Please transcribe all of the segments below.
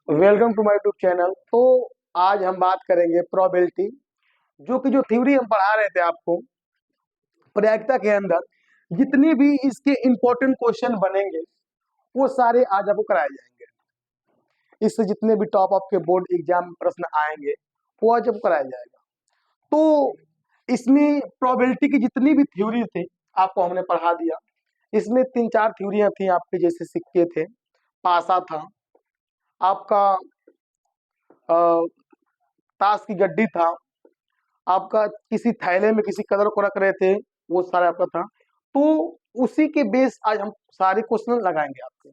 Welcome to my YouTube channel. तो आज हम बात करेंगे प्रोबेबिलिटी, जो थ्योरी हम पढ़ा रहे थे आपको प्रायिकता के अंदर। जितनी भी इसके इंपॉर्टेंट क्वेश्चन बनेंगे वो सारे आज आपको कराए जाएंगे। इससे जितने भी टॉप ऑफ के बोर्ड एग्जाम प्रश्न आएंगे वो आज आपको कराया जाएगा। तो इसमें प्रोबेबिलिटी की जितनी भी थ्योरी थे आपको हमने पढ़ा दिया। इसमें 3-4 थ्योरियां थी आपके, जैसे सिक्के थे, पासा था, आपका ताश की गड्डी था, आपका किसी थैले में किसी कलर को रख रहे थे, वो सारा आपका था। तो उसी के बेस आज हम सारे क्वेश्चन लगाएंगे आपके।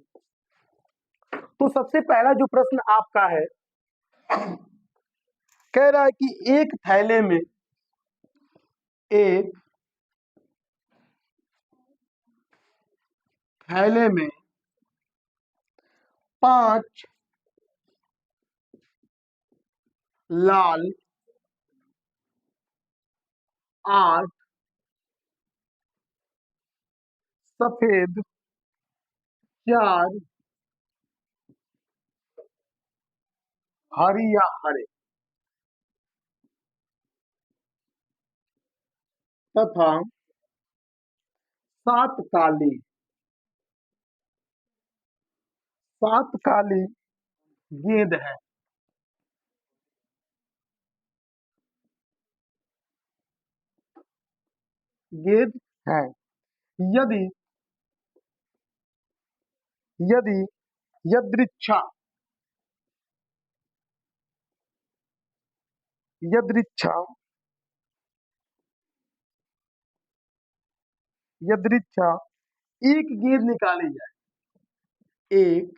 तो सबसे पहला जो प्रश्न आपका है, कह रहा है कि एक थैले में 5 लाल, 8 सफेद, 4 हरी या हरे तथा 7 काली, 7 काली गेंद है। गेंद है। यदि यदि यदृच्छा यदृच्छा यदृच्छा एक गेंद निकाली जाए, एक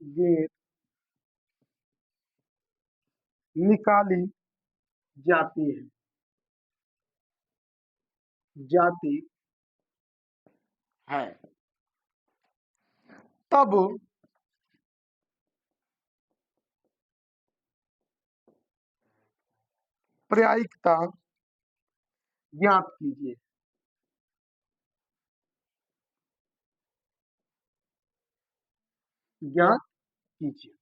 गेंद निकाली जाती है, जाती है, तब प्रायिकता ज्ञात कीजिए। ज्ञात कीजिए।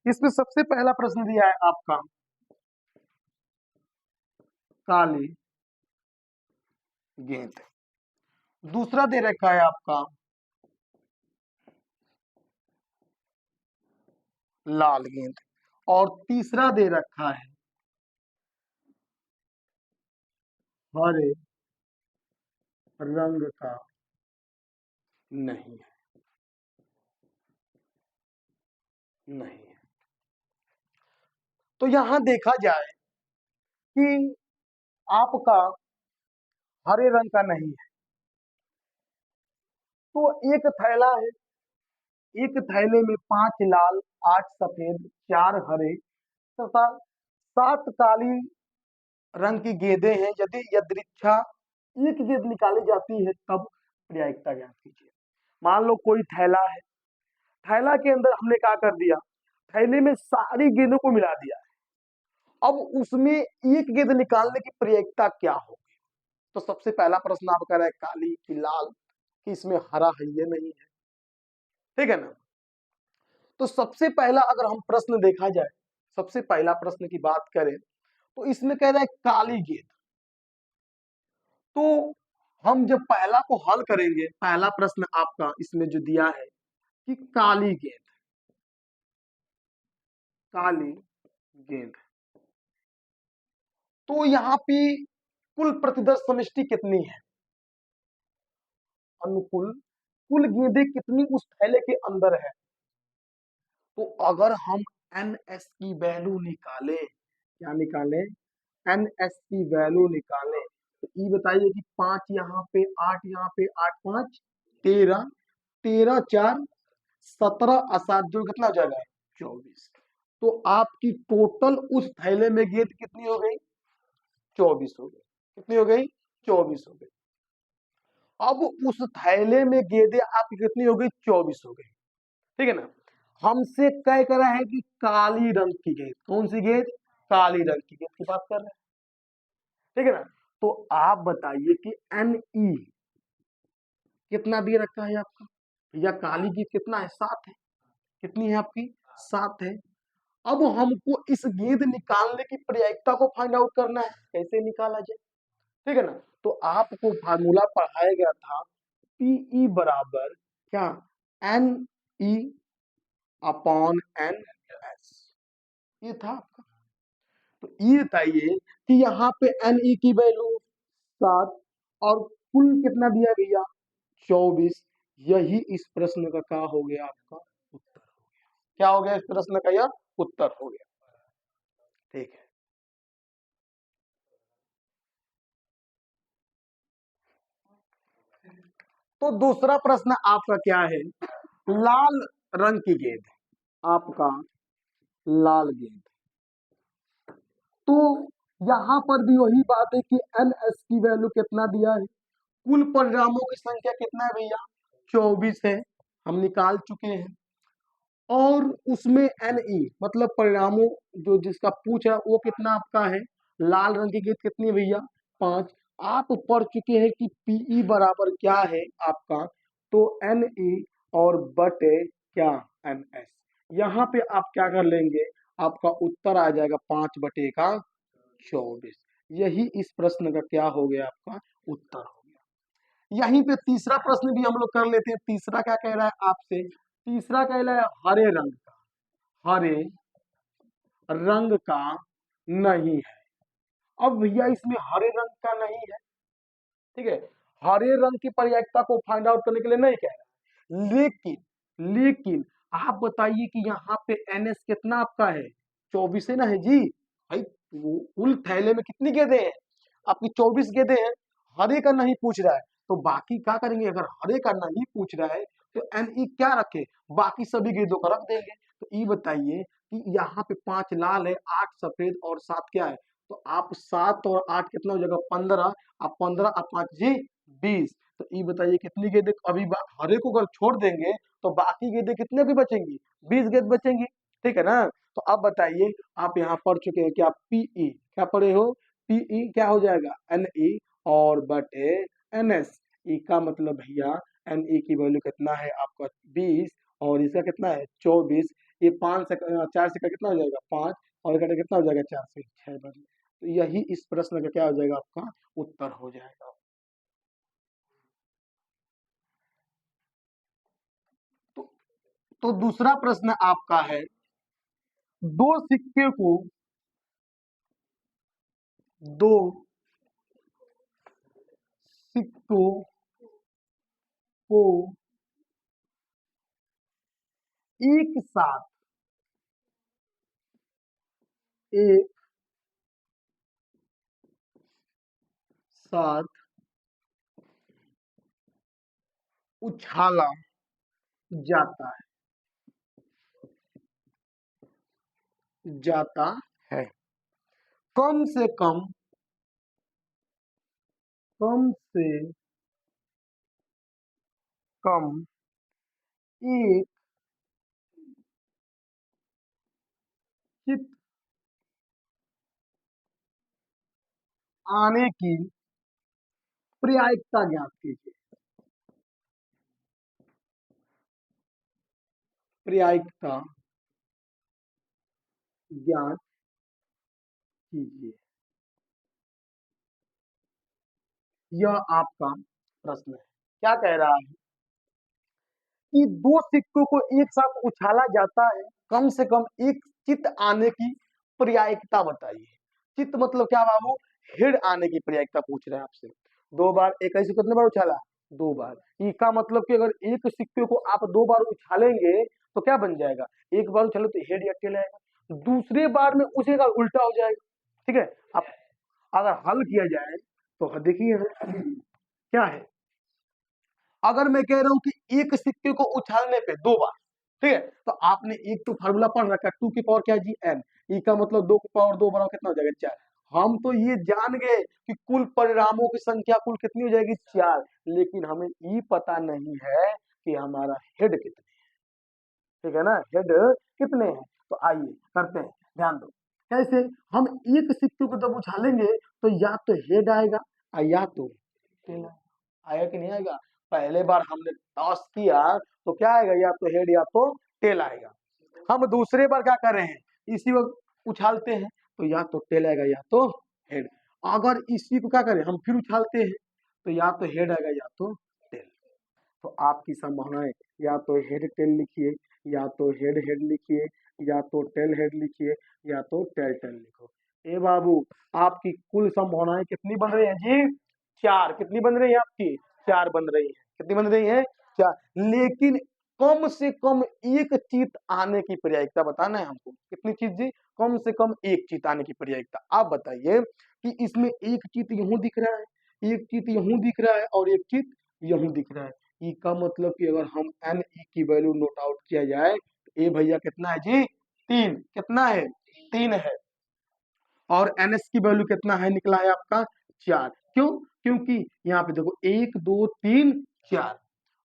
इसमें सबसे पहला प्रश्न दिया है आपका काली गेंद, दूसरा दे रखा है आपका लाल गेंद, और तीसरा दे रखा है हरे रंग का नहीं है, नहीं है। तो यहां देखा जाए कि आपका हरे रंग का नहीं है, तो एक थैला है, एक थैले में 5 लाल, 8 सफेद, 4 हरे तथा 7 काली रंग की गेंदें हैं। यदि यदृच्छा एक गेंद निकाली जाती है तब प्रायिकता ज्ञात कीजिए। मान लो कोई थैला है, थैला के अंदर हमने क्या कर दिया, थैले में सारी गेंदों को मिला दिया है। अब उसमें एक गेंद निकालने की प्रायिकता क्या होगी? तो सबसे पहला प्रश्न आपका है काली की लाल कि इसमें हरा है ये नहीं है, ठीक है ना। तो सबसे पहला अगर हम प्रश्न देखा जाए, सबसे पहला प्रश्न की बात करें तो इसमें कह रहा है काली गेंद। तो हम जब पहला को हल करेंगे, पहला प्रश्न आपका इसमें जो दिया है कि काली गेंद, काली गेंद, तो यहाँ पे कुल प्रतिदर्श समष्टि कितनी है, अनुकुल कुल गेंदें कितनी उस थैले के अंदर है। तो अगर हम एनएस की वैल्यू निकालें, क्या निकालें, एनएस की वैल्यू निकालें, तो ये बताइए कि 5 यहाँ पे, 8 यहाँ पे, 8 5 13, 13 4 17 और 7 जो कितना हो जाएगा 24। तो आपकी टोटल उस थैले में गेंद कितनी हो गई, 24 हो गई। कितनी हो गई, 24 हो गई। अब उस थैले में गेंदें आपकी कितनी हो गई, 24 हो गई, ठीक है ना। हमसे तय करा है कि काली रंग की गेंद, कौन सी गेंद, काली रंग की गेंद की बात कर रहे हैं, ठीक है ना। तो आप बताइए कि एन ई कितना दे रखा है आपका, या काली गेंद कितना है, 7 है, कितनी है आपकी? 7 है। अब हमको इस गेंद निकालने की प्रायिकता को फाइंड आउट करना है, कैसे निकाला जाए, ठीक है ना। तो आपको फार्मूला पढ़ाया गया था, पीई बराबर क्या, N E upon N S, ये था आपका। तो ये बताइए कि यहाँ पे एन ई की वैल्यू 7 और कुल कितना दिया भैया, 24। यही इस प्रश्न का क्या हो गया, आपका उत्तर हो गया। क्या हो गया इस प्रश्न का, यह उत्तर हो गया, ठीक है। तो दूसरा प्रश्न आपका क्या है, लाल रंग की गेंद है, आपका लाल गेंद। तो यहां पर भी वही बात है कि एन एस की वैल्यू कितना दिया है, कुल परिणामों की संख्या कितना है भैया, 24 है, हम निकाल चुके हैं। और उसमें एन ई मतलब परिणामों जो जिसका पूछ है वो कितना आपका है, लाल रंग की गेंद कितनी है भैया, 5। आप पढ़ चुके हैं कि पीई बराबर क्या है आपका, तो एन ई और बटे क्या, एन एस। यहाँ पे आप क्या कर लेंगे, आपका उत्तर आ जाएगा 5/24। यही इस प्रश्न का क्या हो गया, आपका उत्तर हो गया। यहीं पे तीसरा प्रश्न भी हम लोग कर लेते हैं। तीसरा क्या कह रहा है आपसे, तीसरा कह रहा है हरे रंग का, हरे रंग का नहीं है। अब भैया इसमें हरे रंग का नहीं है, ठीक है, हरे रंग की प्रयोज्यता को फाइंड आउट करने के लिए नहीं कह रहा, लेकिन लेकिन आप बताइए कि यहाँ पे एनएस कितना आपका है, 24 है ना, है जी भाई। वो कुल थैले में कितनी गेंदें हैं, आपकी 24 गेंदें हैं। हरे का नहीं पूछ रहा है, तो बाकी क्या करेंगे, अगर हरे का नहीं पूछ रहा है तो एन ई क्या रखे, बाकी सभी गेंदों का रख देंगे। तो ये बताइए कि यहाँ पे 5 लाल है, 8 सफेद और 7 क्या है, तो आप 7 और 8 कितना हो जाएगा, 15। अब 15 अब 5 जी 20। तो ये बताइए कितनी गेंदें, अभी हरे को अगर छोड़ देंगे तो बाकी गेंदें कितने की बचेंगी, 20 गेंद बचेंगी, ठीक है ना। तो अब बताइए, आप यहाँ पढ़ चुके हैं कि आप पीई क्या पढ़े हो, पीई क्या हो जाएगा, एन ई और बटे एन एस। ई का मतलब भैया एन ई की वैल्यू कितना है आपका 20 और इसका कितना है 24। ये 5 से 4 से कितना हो जाएगा 5 और इकट्ठा कितना हो जाएगा 4 से 6 बार। तो यही इस प्रश्न का क्या हो जाएगा, आपका उत्तर हो जाएगा। तो, तो दूसरा प्रश्न आपका है, दो सिक्के को, दो सिक्कों को एक साथ, एक साथ उछाला जाता जाता है, कम से कम से कम एक चित आने की प्रायिकता ज्ञात कीजिए, प्रायिकता ज्ञात कीजिए। यह आपका प्रश्न है। क्या कह रहा है कि दो सिक्कों को एक साथ उछाला जाता है, कम से कम एक चित आने की प्रायिकता बताइए। चित मतलब क्या बाबू, हेड आने की प्रायिकता पूछ रहे हैं आपसे। 2 बार, एक ऐसे कितने बार उछाला, 2 बार। इसका मतलब कि अगर एक सिक्के को आप 2 बार उछालेंगे तो क्या बन जाएगा, एक बार उछाले तो हेड या टेल आएगा, दूसरे बार में उसी का उल्टा हो जाएगा, ठीक है। अब अगर हल किया जाए तो देखिए क्या है, अगर मैं कह रहा हूं कि एक सिक्के को उछालने पे 2 बार, ठीक है, तो आपने एक तो फार्मूला पढ़ रखा, 2 की पावर क्या है जी एन, ई का मतलब 2 की पावर 2 बराबर कितना हो जाएगा 4। हम तो ये जान गए कि कुल परिणामों की संख्या कुल कितनी हो जाएगी 4, लेकिन हमें ये पता नहीं है कि हमारा हेड कितने, ठीक है ना, हेड कितने हैं। तो आइए करते हैं, ध्यान दो कैसे। हम एक सिक्के को जब उछालेंगे तो या तो हेड आएगा और या तो टेल आएगा कि नहीं आएगा। पहले बार हमने टॉस किया तो क्या आएगा, या तो हेड या तो टेल आएगा। हम दूसरे बार क्या कर रहे हैं, इसी वक्त उछालते हैं तो या तो टेल आएगा या तो हेड। अगर इसी को क्या करें, हम फिर उछालते हैं तो या तो हेड आएगा या तो टेल। तो आपकी संभावनाएं या तो हेड टेल लिखिए, या तो हेड हेड लिखिए, या तो टेल हेड लिखिए, या तो टेल टेल लिखो। ए बाबू, आपकी कुल संभावनाएं कितनी बन रही हैं जी? 4। कितनी बन रही है आपकी? 4 बन रही है। कितनी बन रही है? 4। लेकिन कम से कम एक चीत आने की प्रायिकता बताना है हमको। कितनी चीज जी? कम से कम एक चीत आने की प्रायिकता। आप बताइए कि इसमें एक चीत यूं दिख रहा है, एक चीत यूं दिख रहा है और एक चीत यूं दिख रहा है। ई का मतलब कि अगर हम एन ई की वैल्यू नोट आउट किया जाए तो ए भैया कितना है जी? 3। कितना है? 3 है। और एन एस की वैल्यू कितना है निकला है आपका? 4। क्यों? क्योंकि यहाँ पे देखो 1 2 3 4।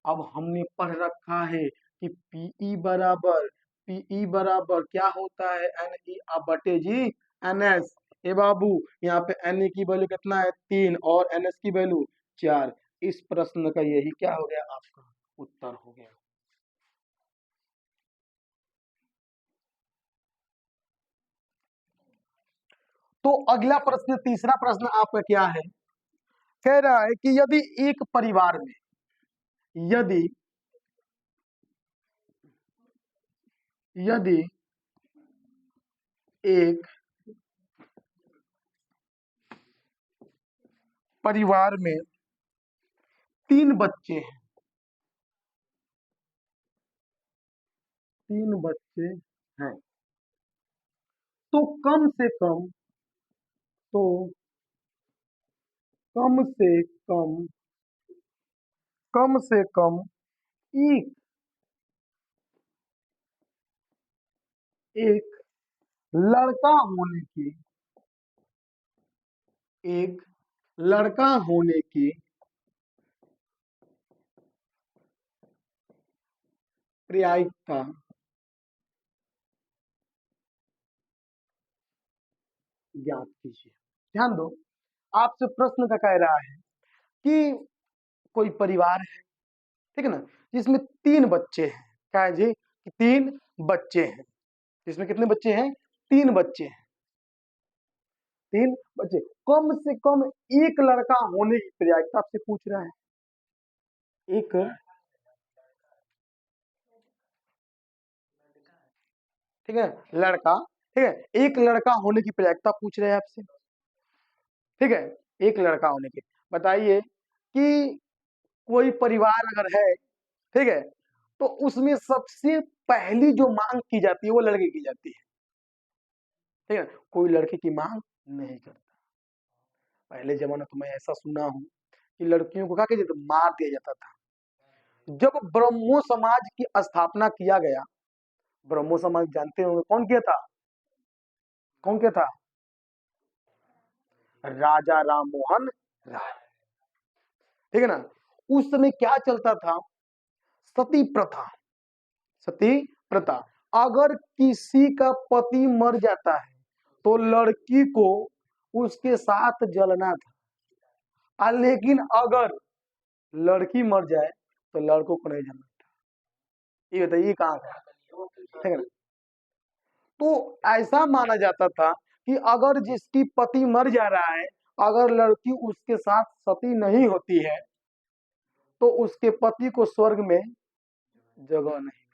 अब हमने पढ़ रखा है कि पीई बराबर क्या होता है? एन ई बटे जी एन एस। ए बाबू, यहाँ पे एन ई की वैल्यू कितना है? 3 और एन एस की वैल्यू 4। इस प्रश्न का यही क्या हो गया? आपका उत्तर हो गया। तो अगला प्रश्न, तीसरा प्रश्न आपका क्या है? कह रहा है कि यदि एक परिवार में, यदि यदि एक परिवार में 3 बच्चे हैं, 3 बच्चे हैं, तो कम से कम, तो कम से कम, कम से कम एक एक लड़का होने की, एक लड़का होने की प्रायिकता ज्ञात कीजिए। ध्यान दो, आपसे प्रश्न का कह रहा है कि कोई परिवार है, ठीक है ना, जिसमें 3 बच्चे हैं। क्या है जी? कि 3 बच्चे हैं। जिसमें कितने बच्चे हैं? 3 बच्चे हैं। 3 बच्चे, कम से कम एक लड़का होने की प्रायिकता आपसे पूछ रहा है। एक, ठीक है, लड़का, ठीक है, एक लड़का होने की प्रायिकता पूछ रहे हैं आपसे। ठीक है, एक लड़का होने की। बताइए कि कोई परिवार अगर है, ठीक है, तो उसमें सबसे पहली जो मांग की जाती है वो लड़के की जाती है। ठीक है, कोई लड़के की मांग नहीं करता। पहले जमाने तो मैं ऐसा सुना हूं कि लड़कियों को क्या किया जाता? मार दिया जाता था। जब ब्रह्मो समाज की स्थापना किया गया, ब्रह्मो समाज जानते होंगे कौन किया था? कौन किया था? राजा राम मोहन राय। ठीक है ना? उस समय क्या चलता था? सती प्रथा। सती प्रथा। अगर किसी का पति मर जाता है तो लड़की को उसके साथ जलना था, लेकिन अगर लड़की मर जाए तो लड़कों को नहीं जलना था। ये बताइए कहाँ का? ठीक है ना? तो ऐसा माना जाता था कि अगर जिसकी पति मर जा रहा है, अगर लड़की उसके साथ सती नहीं होती है तो उसके पति को स्वर्ग में जगह नहीं।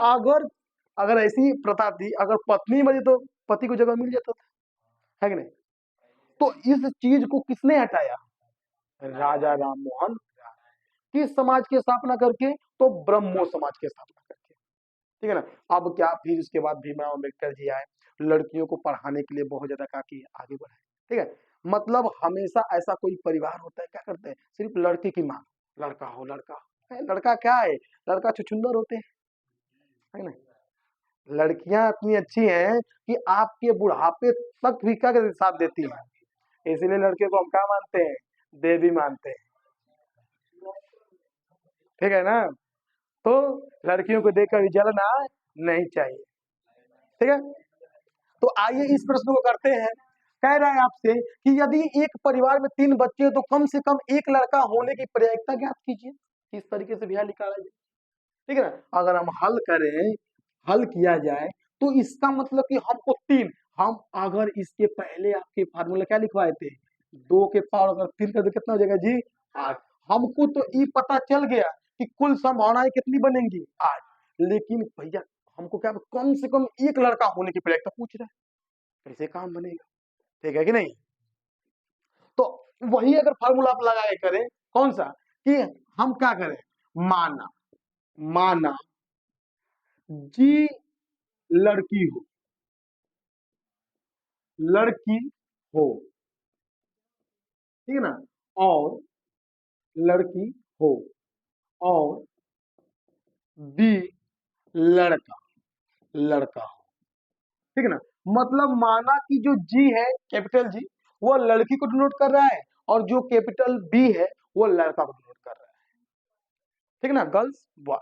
अगर अगर ऐसी प्रथा थी, अगर पत्नी मरी तो पति को जगह मिल जाता था, है कि नहीं? तो इस चीज को किसने हटाया? राजा राम मोहन राय। किस समाज की स्थापना करके? तो ब्रह्मो समाज की स्थापना करके। ठीक है ना? अब क्या, फिर उसके बाद भीमराव अम्बेडकर जी आए, लड़कियों को पढ़ाने के लिए बहुत ज्यादा क्या किए? आगे बढ़ाए। ठीक है, मतलब हमेशा ऐसा कोई परिवार होता है, क्या करते हैं? सिर्फ लड़के की मांग, लड़का हो, लड़का हो। लड़का क्या है? लड़का छुछुंदर होते हैं, है ना? लड़कियां इतनी अच्छी हैं कि आपके बुढ़ापे तक भी क्या साथ देती हैं। इसीलिए लड़के को हम क्या मानते हैं? देवी मानते हैं। ठीक है ना? तो लड़कियों को देखकर जलना नहीं चाहिए। ठीक है, तो आइए इस प्रश्न को करते हैं। कह रहा है आपसे कि यदि एक परिवार में 3 बच्चे तो कम से कम एक लड़का होने की प्रायिकता ज्ञात कीजिए। किस तरीके से भैया निकाला जाए? ठीक है ना। अगर हम हल करें, हल किया जाए तो इसका मतलब कि हमको तीन, हम अगर इसके पहले आपके फार्मूला क्या लिखवाए थे, 2 के पावर अगर 3 कर दो कितना हो जाएगा जी, 8। हमको तो ये पता चल गया कि कुल संभावनाएं कितनी बनेंगी, 8। लेकिन भैया हमको क्या कम से कम एक लड़का होने की प्रयास पूछ रहा है, कैसे काम बनेगा, ठीक है कि नहीं। तो वही अगर फार्मूला आप लगाए करें, कौन सा, कि हम क्या करें, माना, माना जी लड़की हो, लड़की हो, ठीक है ना, और लड़की हो, और बी लड़का, लड़का हो, ठीक है ना। मतलब माना कि जो जी है कैपिटल जी वो लड़की को डिनोट कर रहा है, और जो कैपिटल बी है वो लड़का को डिनोट कर रहा है, ठीक है ना, गर्ल्स बॉय।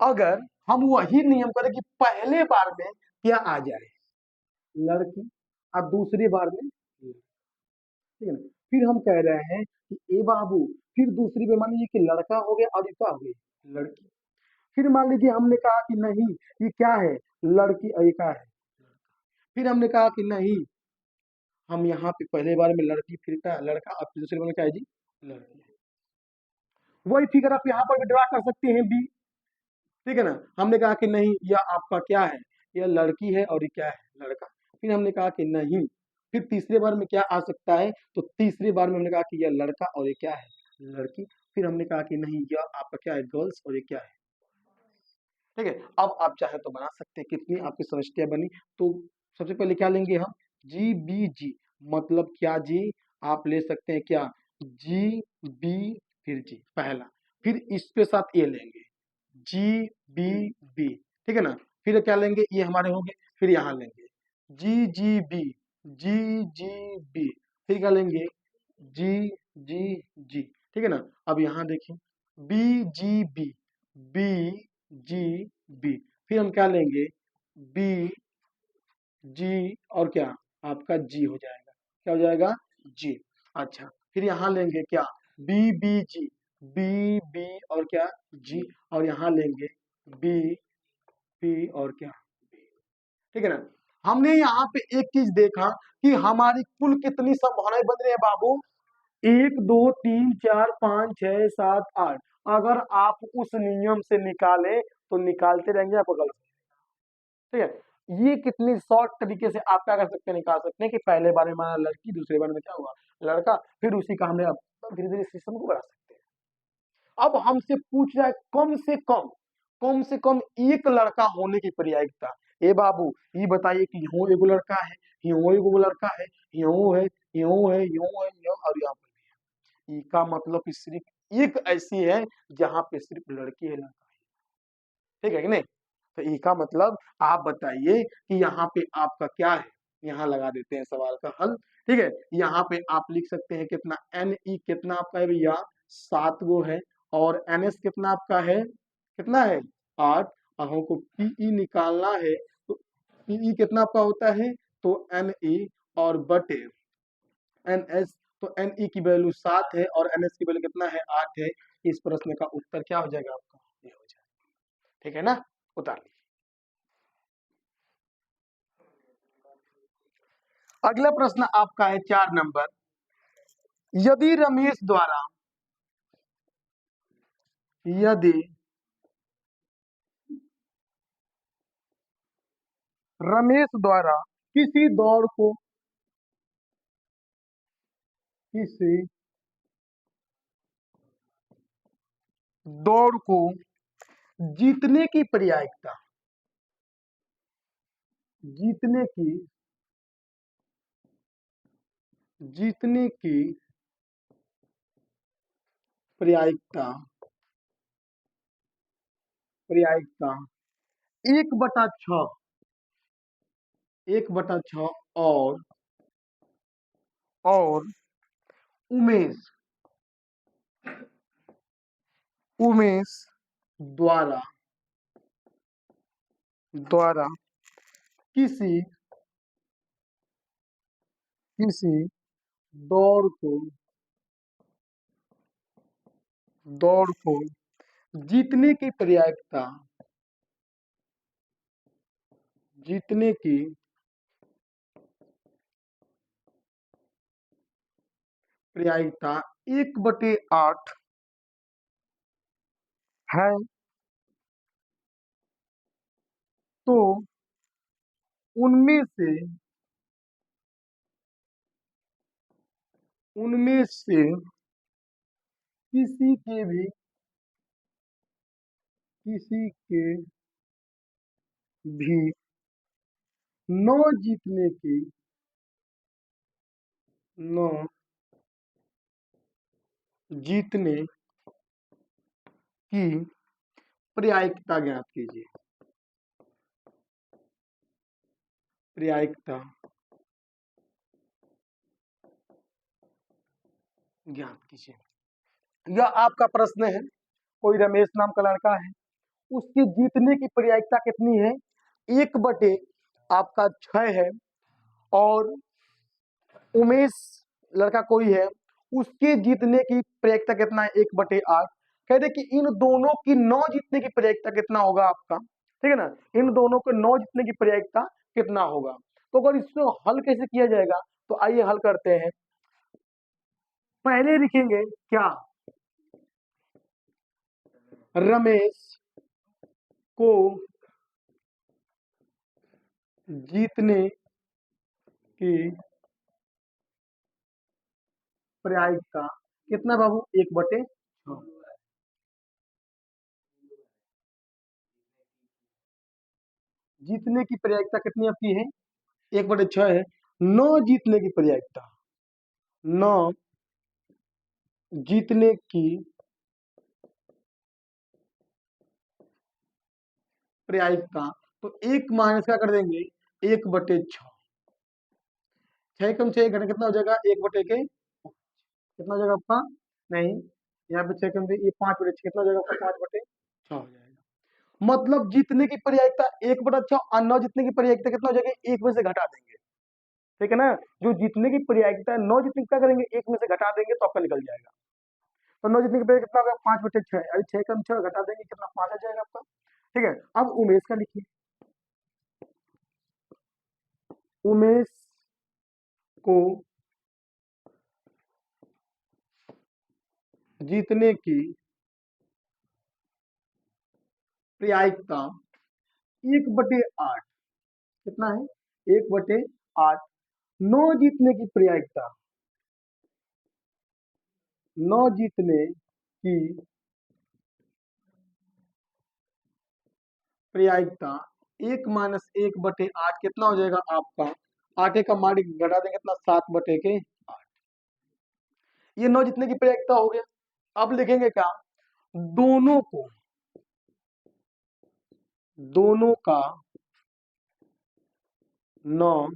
अगर हम वही नियम करें कि पहले बार में क्या आ जाए, लड़की, और दूसरी बार में, ठीक है ना, फिर हम कह रहे हैं कि ए बाबू, फिर दूसरी बार मान लीजिए कि लड़का हो गया और ये क्या हो गई, लड़की। फिर मान लीजिए हमने कहा कि नहीं ये क्या है, लड़की और ये क्या है, फिर हमने कहा कि नहीं हम यहाँ पे पहले बार में लड़की, फिर क्या लड़का, और फिर दूसरे बार में क्या है जी, लड़की। वही फिगर आप यहाँ पर भी ड्रा कर सकते हैं बी, ठीक है ना। हमने कहा कि नहीं यह आपका क्या है, यह लड़की है और ये क्या है, लड़का। फिर हमने कहा कि नहीं, फिर तीसरे बार में क्या आ सकता है, तो तीसरी बार में हमने कहा कि यह लड़का और ये क्या है, लड़की। फिर हमने कहा कि नहीं यह आपका क्या है, गर्ल्स और ये क्या है, ठीक है। अब आप चाहे तो बना सकते हैं, कितनी आपकी समस्या बनी। तो सबसे पहले क्या लेंगे हम, जी बी जी, मतलब क्या जी, आप ले सकते हैं क्या, जी बी फिर जी पहला, फिर इसके साथ ये लेंगे जी बी बी, ठीक है ना। फिर क्या लेंगे, ये हमारे होंगे, फिर यहाँ लेंगे जी जी बी, जी जी बी, फिर क्या लेंगे, जी जी जी, ठीक है ना। अब यहाँ देखिए B G B, B G B, फिर हम क्या लेंगे, बी जी और क्या, आपका जी हो जाएगा, क्या हो जाएगा, जी। अच्छा फिर यहाँ लेंगे क्या, B B G, B B और क्या, जी, और यहाँ लेंगे बी पी और क्या, ठीक है ना। हमने यहाँ पे एक चीज देखा कि हमारी कुल कितनी संभावनाएं बन रही है बाबू, 1 2 3 4 5 6 7 8। अगर आप उस नियम से निकाले तो निकालते रहेंगे आप गलत, ठीक है। ये कितनी शॉर्ट तरीके से आप क्या कर सकते हैं, निकाल सकते हैं कि पहले बार में हमारा लड़की, दूसरे बार में क्या हुआ, लड़का, फिर उसी का हमने अब धीरे धीरे सिस्टम को बढ़ा सकते हैं। अब हमसे पूछ रहा है कम से कम एक लड़का होने की प्रायिकता। ए बाबू ये बताइए कि यूं एगो लड़का है, यूं एगो लड़का है, यूं है, यूं है, यूं है, यूं और यहाँ पर भी है। ई का मतलब कि सिर्फ एक ऐसी है जहां पे सिर्फ लड़की है, लड़का है, ठीक है कि नहीं। तो ई का मतलब आप बताइए कि यहाँ पे आपका क्या है, यहाँ लगा देते हैं सवाल का हल, ठीक है। यहाँ पे आप लिख सकते हैं कितना, एन ई कितना आपका है भैया, 7 गो है, और एन एस कितना आपका है, कितना है, 8। और हमको पीई निकालना है, तो पीई कितना आपका होता है, तो एन ई और बटे एन एस, तो एन ई की वैल्यू 7 है और एन एस की वैल्यू कितना है, 8 है। इस प्रश्न का उत्तर क्या हो जाएगा आपका, ये हो जाएगा, ठीक है ना, उतार लीजिए। अगला प्रश्न आपका है 4 नंबर, यदि रमेश द्वारा, यदि रमेश द्वारा किसी दौड़ को, किसी दौड़ को जीतने की प्रायिकता, जीतने की, जीतने की प्रायिकता, प्रायिकता 1/6, 1/6, और उमेश, उमेश द्वारा, द्वारा किसी, किसी दौड़ को, दौड़ को जीतने की प्रायिकता, जीतने की प्रायिकता 1/8 है, तो उनमें से उनमें से किसी के भी किसी के भी 9 जीतने की 9 जीतने की प्रायिकता ज्ञात कीजिए। प्रायिकता ज्ञात कीजिए। यह आपका प्रश्न है। कोई रमेश नाम का लड़का है, उसकी जीतने की प्रायिकता कितनी है? 1/, आपका 6 है। और उमेश लड़का कोई है, उसके जीतने की प्रायिकता कितना है? 1/8। कहते कि इन दोनों की 9 जीतने की प्रायिकता कितना होगा आपका, ठीक है ना? इन दोनों को 9 जीतने की प्रायिकता कितना होगा? तो अगर इसको हल कैसे किया जाएगा, तो आइए हल करते हैं। पहले लिखेंगे क्या? रमेश को जीतने की प्रायिकता कितना बाबू? 1/6। जीतने की प्रायिकता कितनी आपकी है? 1/6 है। 9 जीतने की प्रायिकता, 9 जीतने की प्रायिकता, तो 1 माइनस क्या कर देंगे? 1/6। 6 कम 6 घटा कितना हो जाएगा? 1/के कितना हो जाएगा आपका? नहीं, यहाँ पे 6 कम ये 5/6 कितना हो जाएगा आपका? 5/6 हो जाएगा। मतलब जीतने की प्रायिकता 1/6 और 9 जीतने की प्रायिकता कितना हो जाएगा? 1 में से घटा देंगे, ठीक है ना? जो जीतने की प्रायिकता है 9 जीतने की क्या करेंगे? 1 में से घटा देंगे तो आपका निकल जाएगा। तो 9 जीतने की प्रायिकता कितना होगा? 5/6। अरे 6 कम 6 घटा देंगे कितना? 5 आ जाएगा आपका, ठीक है? अब उमेश का लिखिए। उमेश को जीतने की प्रायिकता 1/8 कितना है? 1/8। 9 जीतने की प्रायिकता, 9 जीतने की प्रायिकता 1 माइनस 1/8 कितना हो जाएगा आपका? 8 का मान घटा देंगे कितना? 7/8। ये 9 जीतने की प्रायिकता हो गया। अब लिखेंगे क्या? दोनों को, दोनों का 9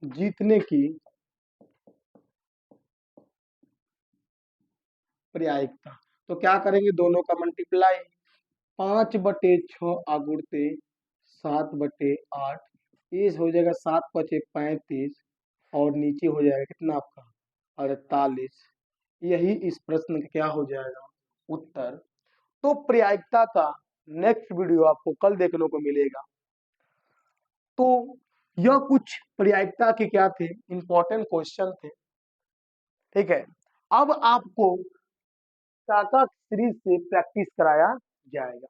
जीतने की प्रायिकता। तो क्या करेंगे? दोनों का मल्टीप्लाई, 5/6 आगुड़ते 7/8, ये हो जाएगा 7×5 = 35, और नीचे हो जाएगा कितना आपका? 48। यही इस प्रश्न का क्या हो जाएगा? उत्तर। तो प्रायिकता का नेक्स्ट वीडियो आपको कल देखने को मिलेगा। तो यह कुछ प्रायिकता के क्या थे? इंपॉर्टेंट क्वेश्चन थे, ठीक है? अब आपको काका सीरीज से प्रैक्टिस कराया जाएगा।